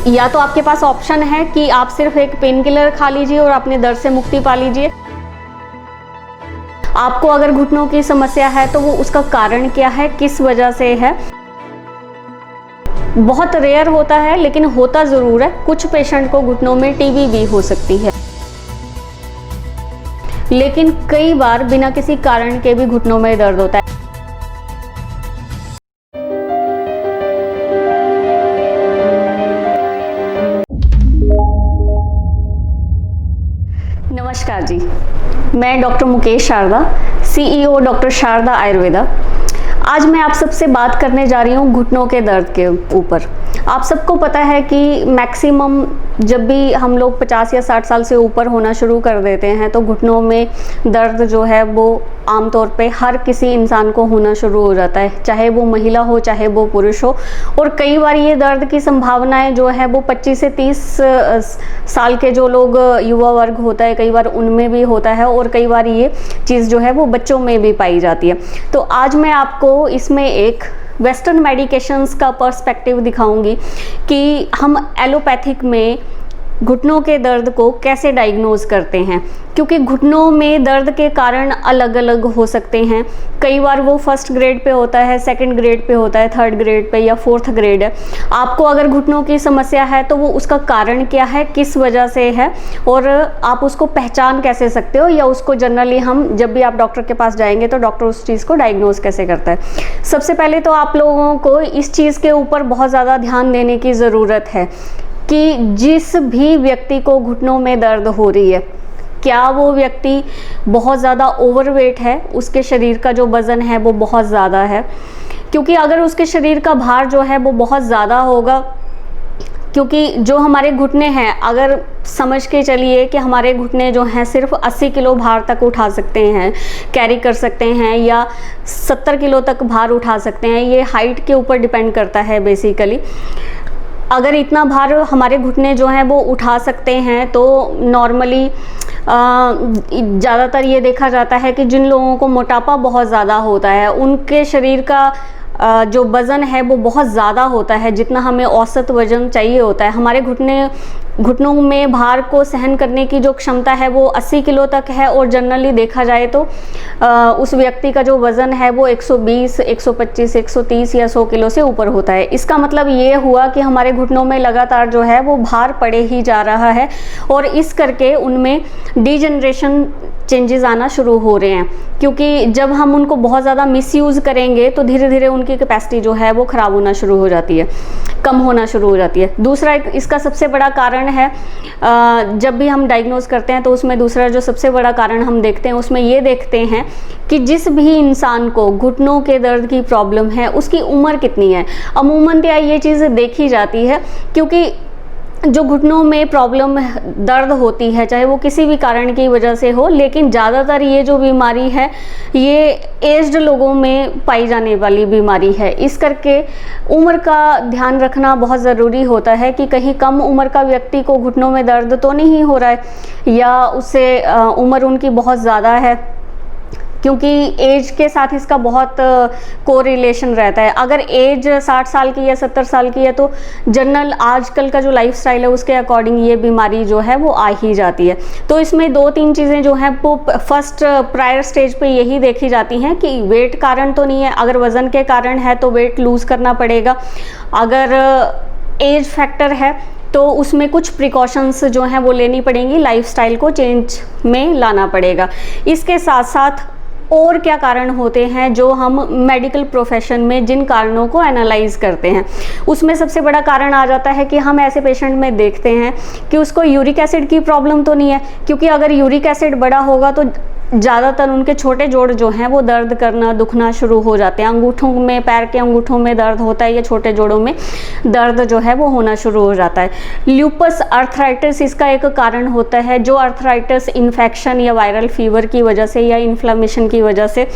या तो आपके पास ऑप्शन है कि आप सिर्फ एक पेन किलर खा लीजिए और अपने दर्द से मुक्ति पा लीजिए। आपको अगर घुटनों की समस्या है तो वो उसका कारण क्या है, किस वजह से है। बहुत रेयर होता है लेकिन होता ज़रूर है। कुछ पेशेंट को घुटनों में टीबी भी हो सकती है, लेकिन कई बार बिना किसी कारण के भी घुटनों में दर्द होता है। नमस्कार जी, मैं doctor Mukesh Sharda, CEO doctor Sharda Ayurveda. आज मैं आप सबसे बात करने जा रही हूँ घुटनों के दर्द के ऊपर। आप सबको पता है कि मैक्सिमम जब भी हम लोग 50 या 60 साल से ऊपर होना शुरू कर देते हैं तो घुटनों में दर्द जो है वो आमतौर पे हर किसी इंसान को होना शुरू हो जाता है, चाहे वो महिला हो चाहे वो पुरुष हो। और कई बार ये दर्द की संभावनाएं जो है वो 25 से 30 साल के जो लोग युवा वर्ग होता है कई बार उनमें भी होता है, और कई बार ये चीज़ जो है वो बच्चों में भी पाई जाती है। तो आज मैं आपको इसमें एक वेस्टर्न मेडिकेशंस का पर्सपेक्टिव दिखाऊंगी कि हम एलोपैथिक में घुटनों के दर्द को कैसे डायग्नोज करते हैं, क्योंकि घुटनों में दर्द के कारण अलग अलग हो सकते हैं। कई बार वो फर्स्ट ग्रेड पे होता है, सेकंड ग्रेड पे होता है, थर्ड ग्रेड पे या फोर्थ ग्रेड है। आपको अगर घुटनों की समस्या है तो वो उसका कारण क्या है, किस वजह से है, और आप उसको पहचान कैसे सकते हो, या उसको जनरली हम जब भी आप डॉक्टर के पास जाएंगे तो डॉक्टर उस चीज़ को डायग्नोज कैसे करता है। सबसे पहले तो आप लोगों को इस चीज़ के ऊपर बहुत ज़्यादा ध्यान देने की ज़रूरत है कि जिस भी व्यक्ति को घुटनों में दर्द हो रही है, क्या वो व्यक्ति बहुत ज़्यादा ओवरवेट है, उसके शरीर का जो वज़न है वो बहुत ज़्यादा है। क्योंकि अगर उसके शरीर का भार जो है वो बहुत ज़्यादा होगा, क्योंकि जो हमारे घुटने हैं, अगर समझ के चलिए कि हमारे घुटने जो हैं सिर्फ 80 किलो भार तक उठा सकते हैं, कैरी कर सकते हैं, या 70 किलो तक भार उठा सकते हैं। ये हाइट के ऊपर डिपेंड करता है बेसिकली। अगर इतना भार हमारे घुटने जो हैं वो उठा सकते हैं तो नॉर्मली ज़्यादातर ये देखा जाता है कि जिन लोगों को मोटापा बहुत ज़्यादा होता है उनके शरीर का जो वज़न है वो बहुत ज़्यादा होता है, जितना हमें औसत वज़न चाहिए होता है। हमारे घुटनों में भार को सहन करने की जो क्षमता है वो 80 किलो तक है, और जनरली देखा जाए तो उस व्यक्ति का जो वज़न है वो 120, 125, 130 या 100 किलो से ऊपर होता है। इसका मतलब ये हुआ कि हमारे घुटनों में लगातार जो है वो भार पड़े ही जा रहा है, और इस करके उनमें डिजनरेशन चेंजेस आना शुरू हो रहे हैं। क्योंकि जब हम उनको बहुत ज़्यादा मिसयूज़ करेंगे तो धीरे धीरे उनकी कैपेसिटी जो है वो ख़राब होना शुरू हो जाती है, कम होना शुरू हो जाती है। दूसरा इसका सबसे बड़ा कारण है, जब भी हम डायग्नोज करते हैं तो उसमें दूसरा जो सबसे बड़ा कारण हम देखते हैं उसमें ये देखते हैं कि जिस भी इंसान को घुटनों के दर्द की प्रॉब्लम है उसकी उम्र कितनी है। अमूमन ये चीज़ देखी जाती है, क्योंकि जो घुटनों में प्रॉब्लम दर्द होती है चाहे वो किसी भी कारण की वजह से हो, लेकिन ज़्यादातर ये जो बीमारी है ये एज्ड लोगों में पाई जाने वाली बीमारी है। इस करके उम्र का ध्यान रखना बहुत ज़रूरी होता है कि कहीं कम उम्र का व्यक्ति को घुटनों में दर्द तो नहीं हो रहा है, या उससे उम्र उनकी बहुत ज़्यादा है, क्योंकि एज के साथ इसका बहुत कोरिलेशन रहता है। अगर एज 60 साल की या 70 साल की है तो जनरल आजकल का जो लाइफस्टाइल है उसके अकॉर्डिंग ये बीमारी जो है वो आ ही जाती है। तो इसमें 2-3 चीज़ें जो हैं वो फर्स्ट प्रायर स्टेज पे यही देखी जाती हैं कि वेट कारण तो नहीं है। अगर वज़न के कारण है तो वेट लूज़ करना पड़ेगा। अगर एज फैक्टर है तो उसमें कुछ प्रिकॉशंस जो हैं वो लेनी पड़ेंगी, लाइफस्टाइल को चेंज में लाना पड़ेगा। इसके साथ साथ और क्या कारण होते हैं जो हम मेडिकल प्रोफेशन में जिन कारणों को एनालाइज करते हैं, उसमें सबसे बड़ा कारण आ जाता है कि हम ऐसे पेशेंट में देखते हैं कि उसको यूरिक एसिड की प्रॉब्लम तो नहीं है, क्योंकि अगर यूरिक एसिड बड़ा होगा तो ज़्यादातर उनके छोटे जोड़ जो हैं वो दर्द करना, दुखना शुरू हो जाते हैं। अंगूठों में, पैर के अंगूठों में दर्द होता है या छोटे जोड़ों में दर्द जो है वो होना शुरू हो जाता है। ल्यूपस आर्थराइटिस इसका एक कारण होता है, जो आर्थराइटिस इन्फेक्शन या वायरल फीवर की वजह से या इन्फ्लेमेशन की वजह से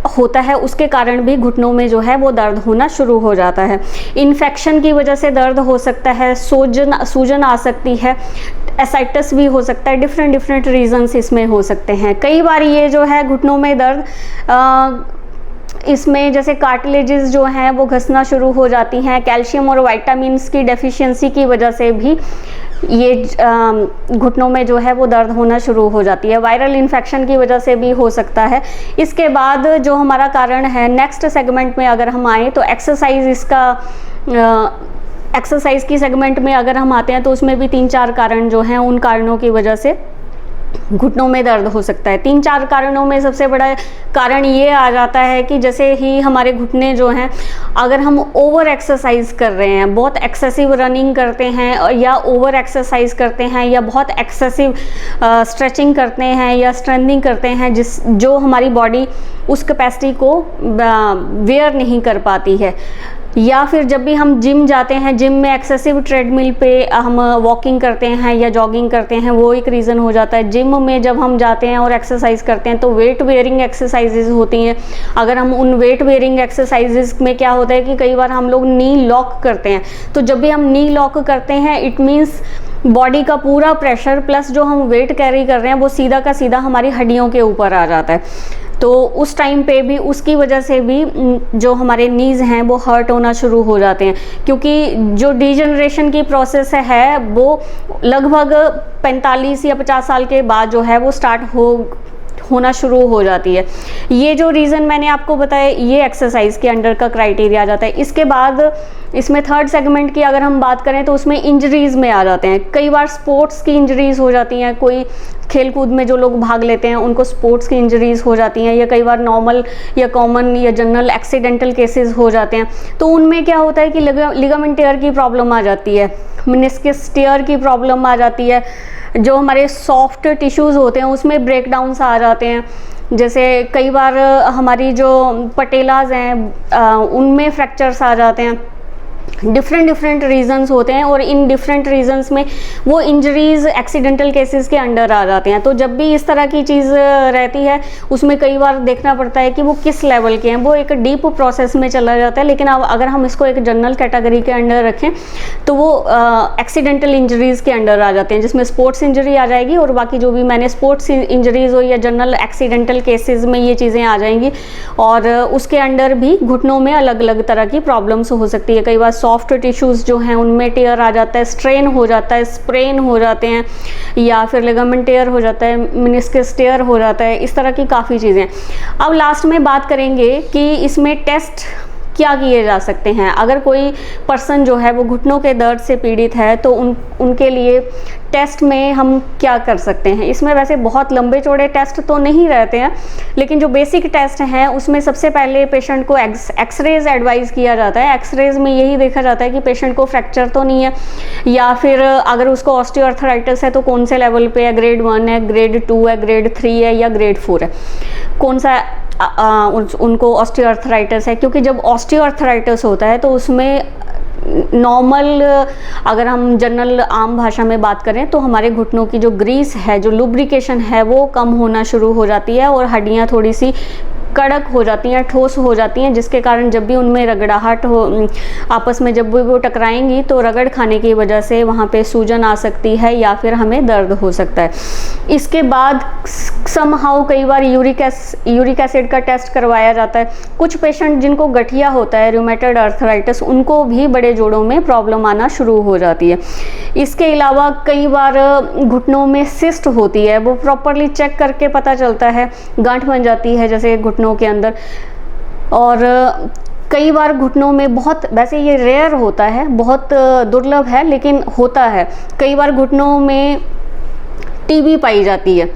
होता है, उसके कारण भी घुटनों में जो है वो दर्द होना शुरू हो जाता है। इन्फेक्शन की वजह से दर्द हो सकता है, सूजन आ सकती है, एसाइटिस भी हो सकता है। डिफरेंट रीजंस इसमें हो सकते हैं। कई बार ये जो है घुटनों में दर्द इसमें जैसे कार्टिलेजेस जो हैं वो घसना शुरू हो जाती हैं। कैल्शियम और विटामिन्स की डेफिशिएंसी की वजह से भी ये घुटनों में जो है वो दर्द होना शुरू हो जाती है। वायरल इन्फेक्शन की वजह से भी हो सकता है। इसके बाद जो हमारा कारण है नेक्स्ट सेगमेंट में अगर हम आए तो एक्सरसाइज, इसका एक्सरसाइज की सेगमेंट में अगर हम आते हैं तो उसमें भी 3-4 कारण जो हैं उन कारणों की वजह से घुटनों में दर्द हो सकता है। 3-4 कारणों में सबसे बड़ा कारण ये आ जाता है कि जैसे ही हमारे घुटने जो हैं, अगर हम ओवर एक्सरसाइज कर रहे हैं, बहुत एक्सेसिव रनिंग करते हैं या ओवर एक्सरसाइज करते हैं या बहुत एक्सेसिव स्ट्रेचिंग करते हैं या स्ट्रेंथनिंग करते हैं, जो हमारी बॉडी उस कैपेसिटी को वेयर नहीं कर पाती है। या फिर जब भी हम जिम जाते हैं, जिम में एक्सेसिव ट्रेडमिल पे हम वॉकिंग करते हैं या जॉगिंग करते हैं, वो एक रीज़न हो जाता है। जिम में जब हम जाते हैं और एक्सरसाइज करते हैं तो वेट वेयरिंग एक्सरसाइजेज होती हैं। अगर हम उन वेट वेयरिंग एक्सरसाइजेज में क्या होता है कि कई बार हम लोग नी लॉक करते हैं, तो जब भी हम नी लॉक करते हैं इट मीन्स बॉडी का पूरा प्रेशर प्लस जो हम वेट कैरी कर रहे हैं वो सीधा का सीधा हमारी हड्डियों के ऊपर आ जाता है। तो उस टाइम पे भी उसकी वजह से भी जो हमारे नीज़ हैं वो हर्ट होना शुरू हो जाते हैं, क्योंकि जो डिजनरेशन की प्रोसेस है वो लगभग 45 या 50 साल के बाद जो है वो स्टार्ट होना शुरू हो जाती है। ये जो रीज़न मैंने आपको बताया ये एक्सरसाइज के अंडर का क्राइटेरिया आ जाता है। इसके बाद इसमें थर्ड सेगमेंट की अगर हम बात करें तो उसमें इंजरीज़ में आ जाते हैं। कई बार स्पोर्ट्स की इंजरीज़ हो जाती हैं, कोई खेल कूद में जो लोग भाग लेते हैं उनको स्पोर्ट्स की इंजरीज़ हो जाती हैं, या कई बार नॉर्मल या कॉमन या जनरल एक्सीडेंटल केसेस हो जाते हैं। तो उनमें क्या होता है कि लिगामेंट टेयर की प्रॉब्लम आ जाती है, मेनिस्कस टेयर की प्रॉब्लम आ जाती है, जो हमारे सॉफ्ट टिश्यूज़ होते हैं उसमें ब्रेकडाउन्स आ जाते हैं। जैसे कई बार हमारी जो पटेलाज हैं उनमें फ्रैक्चर्स आ जाते हैं। डिफरेंट रीजंस होते हैं और इन डिफरेंट रीजंस में वो इंजरीज एक्सीडेंटल केसेस के अंडर आ जाते हैं। तो जब भी इस तरह की चीज़ रहती है उसमें कई बार देखना पड़ता है कि वो किस लेवल के हैं। वो एक डीप प्रोसेस में चला जाता है, लेकिन अब अगर हम इसको एक जनरल कैटेगरी के अंडर रखें तो वो एक्सीडेंटल इंजरीज के अंडर आ जाते हैं, जिसमें स्पोर्ट्स इंजरी आ जाएगी और बाकी जो भी मैंने स्पोर्ट्स इंजरीज हो या जनरल एक्सीडेंटल केसेस में ये चीज़ें आ जाएंगी। और उसके अंडर भी घुटनों में अलग अलग तरह की प्रॉब्लम्स हो सकती है। कई बार सॉफ्ट टिश्यूज़ जो हैं उनमें टेयर आ जाता है, स्ट्रेन हो जाता है, स्प्रेन हो जाते हैं, या फिर लिगामेंट टेयर हो जाता है, मेनिस्कस टेयर हो जाता है। इस तरह की काफ़ी चीज़ें। अब लास्ट में बात करेंगे कि इसमें टेस्ट क्या किए जा सकते हैं। अगर कोई पर्सन जो है वो घुटनों के दर्द से पीड़ित है तो उनके लिए टेस्ट में हम क्या कर सकते हैं। इसमें वैसे बहुत लंबे चौड़े टेस्ट तो नहीं रहते हैं, लेकिन जो बेसिक टेस्ट हैं उसमें सबसे पहले पेशेंट को एक्सरेज एडवाइस किया जाता है। एक्सरेज में यही देखा जाता है कि पेशेंट को फ्रैक्चर तो नहीं है, या फिर अगर उसको ऑस्टियोआर्थराइटिस है तो कौन से लेवल पे है, ग्रेड 1 है, ग्रेड 2 है, ग्रेड 3 है या ग्रेड 4 है, कौन सा उनको ऑस्टियोआर्थराइटिस है। क्योंकि जब ऑस्टियोआर्थराइटिस होता है तो उसमें नॉर्मल, अगर हम जनरल आम भाषा में बात करें तो हमारे घुटनों की जो ग्रीस है, जो लुब्रिकेशन है वो कम होना शुरू हो जाती है और हड्डियां थोड़ी सी कड़क हो जाती हैं, ठोस हो जाती हैं, जिसके कारण जब भी उनमें रगड़ाहट हो, आपस में जब भी वो टकराएंगी तो रगड़ खाने की वजह से वहाँ पे सूजन आ सकती है या फिर हमें दर्द हो सकता है। इसके बाद समहाउ कई बार यूरिक एसिड का टेस्ट करवाया जाता है। कुछ पेशेंट जिनको गठिया होता है, रूमेटॉइड आर्थराइटिस, उनको भी बड़े जोड़ों में प्रॉब्लम आना शुरू हो जाती है। इसके अलावा कई बार घुटनों में सिस्ट होती है, वो प्रॉपरली चेक करके पता चलता है, गांठ बन जाती है जैसे घुटनों के अंदर। और कई बार घुटनों में बहुत, वैसे ये रेयर होता है, बहुत दुर्लभ है लेकिन होता है, कई बार घुटनों में टीबी पाई जाती है,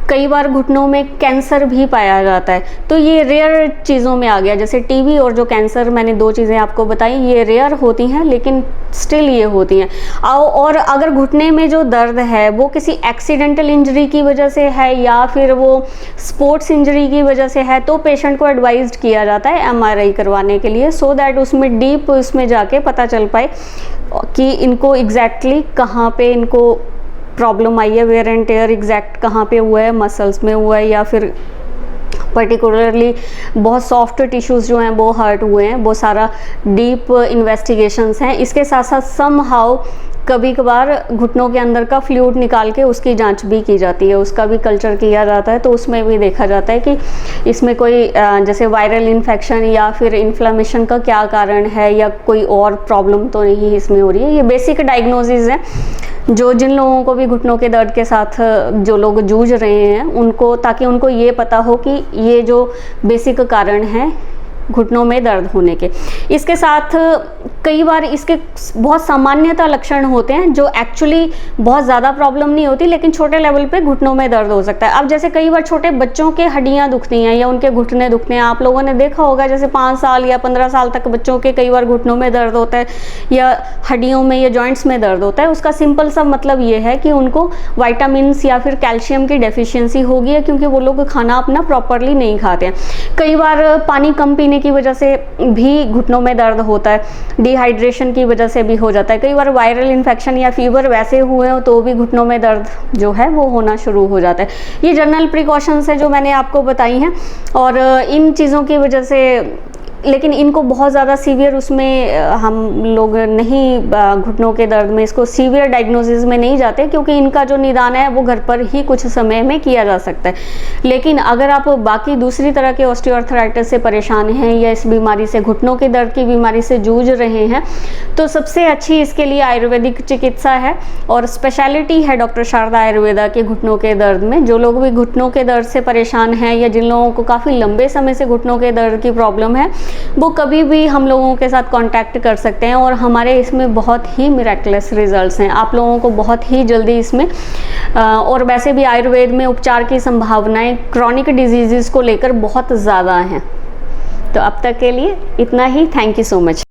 कई बार घुटनों में कैंसर भी पाया जाता है। तो ये रेयर चीज़ों में आ गया। जैसे टीबी और जो कैंसर, मैंने 2 चीज़ें आपको बताई, ये रेयर होती हैं लेकिन स्टिल ये होती हैं। और अगर घुटने में जो दर्द है वो किसी एक्सीडेंटल इंजरी की वजह से है या फिर वो स्पोर्ट्स इंजरी की वजह से है तो पेशेंट को एडवाइज्ड किया जाता है MRI करवाने के लिए, सो दैट उसमें डीप इसमें जाके पता चल पाए कि इनको एग्जैक्टली कहाँ पे इनको प्रॉब्लम आई है, वेयर एंड टेयर एग्जैक्ट कहाँ पे हुआ है, मसल्स में हुआ है या फिर पर्टिकुलरली बहुत सॉफ्ट टिश्यूज़ जो हैं वो हर्ट हुए हैं। वो सारा डीप इन्वेस्टिगेशंस हैं। इसके साथ साथ सम हाउ कभी कभार घुटनों के अंदर का फ्लूइड निकाल के उसकी जांच भी की जाती है, उसका भी कल्चर किया जाता है, तो उसमें भी देखा जाता है कि इसमें कोई जैसे वायरल इन्फेक्शन या फिर इन्फ्लेमेशन का क्या कारण है या कोई और प्रॉब्लम तो नहीं इसमें हो रही है। ये बेसिक डायग्नोसिस है जो जिन लोगों को भी घुटनों के दर्द के साथ जो लोग जूझ रहे हैं उनको, ताकि उनको ये पता हो कि ये जो बेसिक कारण है घुटनों में दर्द होने के। इसके साथ कई बार इसके बहुत सामान्यतः लक्षण होते हैं जो एक्चुअली बहुत ज़्यादा प्रॉब्लम नहीं होती, लेकिन छोटे लेवल पे घुटनों में दर्द हो सकता है। अब जैसे कई बार छोटे बच्चों के हड्डियां दुखती हैं या उनके घुटने दुखते हैं, आप लोगों ने देखा होगा जैसे 5 साल या 15 साल तक बच्चों के कई बार घुटनों में दर्द होता है या हड्डियों में या जॉइंट्स में दर्द होता है। उसका सिंपल सा मतलब ये है कि उनको वाइटामिन्स या फिर कैल्शियम की डेफिशिएंसी हो गई है, क्योंकि वो लोग खाना अपना प्रॉपरली नहीं खाते हैं। कई बार पानी कम पीने की वजह से भी घुटनों में दर्द होता है, डिहाइड्रेशन की वजह से भी हो जाता है। कई बार वायरल इन्फेक्शन या फीवर वैसे हुए हो तो भी घुटनों में दर्द जो है वो होना शुरू हो जाता है। ये जनरल प्रिकॉशंस है जो मैंने आपको बताई हैं, और इन चीज़ों की वजह से, लेकिन इनको बहुत ज़्यादा सीवियर उसमें हम लोग नहीं, घुटनों के दर्द में इसको सीवियर डायग्नोसिस में नहीं जाते, क्योंकि इनका जो निदान है वो घर पर ही कुछ समय में किया जा सकता है। लेकिन अगर आप बाकी दूसरी तरह के ऑस्टियोआर्थराइटिस से परेशान हैं या इस बीमारी से, घुटनों के दर्द की बीमारी से जूझ रहे हैं, तो सबसे अच्छी इसके लिए आयुर्वेदिक चिकित्सा है और स्पेशलिटी है डॉक्टर शारदा आयुर्वेदा के घुटनों के दर्द में। जो लोग भी घुटनों के दर्द से परेशान हैं या जिन लोगों को काफ़ी लंबे समय से घुटनों के दर्द की प्रॉब्लम है, वो कभी भी हम लोगों के साथ कांटेक्ट कर सकते हैं और हमारे इसमें बहुत ही मिरेकलस रिजल्ट्स हैं। आप लोगों को बहुत ही जल्दी इसमें और वैसे भी आयुर्वेद में उपचार की संभावनाएं क्रॉनिक डिजीज़ को लेकर बहुत ज़्यादा हैं। तो अब तक के लिए इतना ही। Thank you so much.